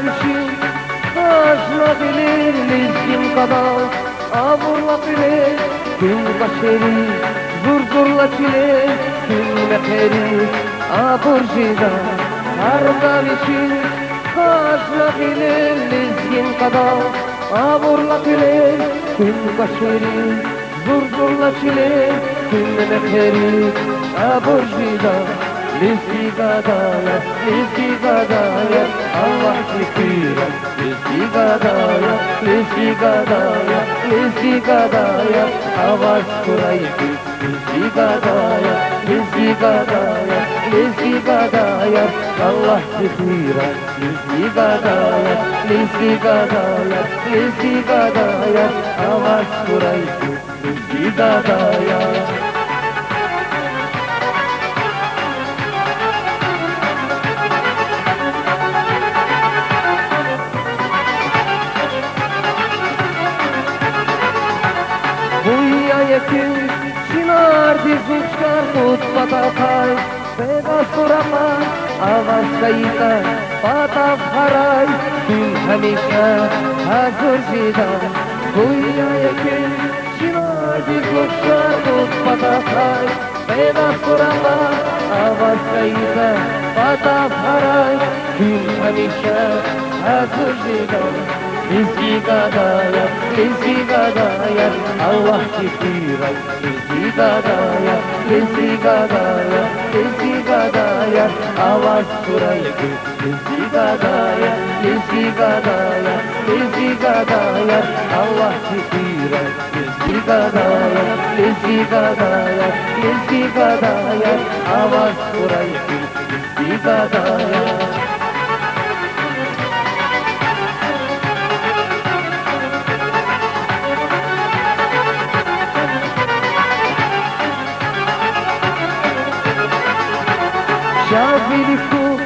için taşlanabilir lizgin kadar avurlabilir gün başeri zurdurla çile gün mekeri aburjida hardam için taşlanabilir lizgin kadar avurlabilir gün başeri zurdurla çile gün mekeri aburjida Lizgigadaya, Lizgigadaya, Allah şükür. Lizgigadaya, Lizgigadaya, Lizgigadaya, Avaz kuraydı. Lizgigadaya, Lizgigadaya, Lizgigadaya, Allah şükür. Lizgigadaya, Lizgigadaya, Lizgigadaya, Avaz kuraydı. Lizgigadaya. Yekin Çınar dizuşkar kutbatakay Vega surama Avaz kayıta Pataf haray Tüm hamisha hazır jida Huya yekin Çınar dizuşkar kutbatakay Vega surama Avaz kayıta Pataf haray Tüm hamisha hazır jida Lizgigadaya, Lizgigadaya, Allah şükür. Lizgigadaya, Lizgigadaya, Lizgigadaya, Avaz kuraydı. Lizgigadaya, Lizgigadaya, Lizgigadaya, Allah şükür. Lizgigadaya, Lizgigadaya, Lizgigadaya, Avaz kuraydı. Lizgigadaya. Şafiliku,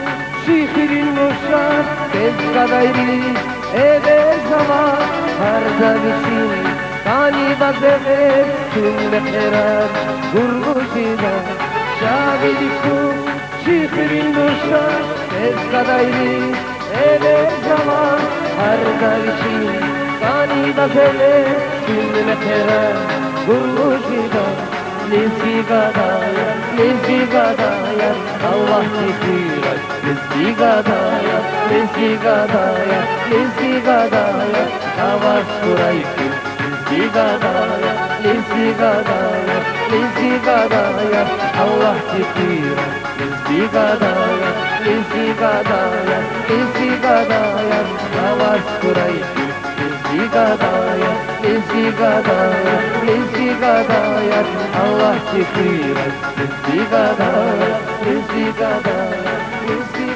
şihirin muşar, bez kadayri, eve zaman, harda biçim, tani bazever, tüm mekerar, gurguşida. Şafiliku, şihirin muşar, bez kadayri, eve zaman, harda biçim, tani bazever, tüm mekerar, gurguşida. Lizgigadaya, Lizgigadaya, Allah şükür. Lizgigadaya, Lizgigadaya, Lizgigadaya, Avaz kuraydı. Lizgigadaya, Lizgigadaya, Lizgigadaya, Allah şükür. Lizgigadaya, Lizgigadaya, Lizgigadaya, Avaz kuraydı. Lizgigadaya, Lizgigadaya, Lizgigadaya, Allah şükür. Lizgigadaya, Lizgigadaya, Lizgigadaya.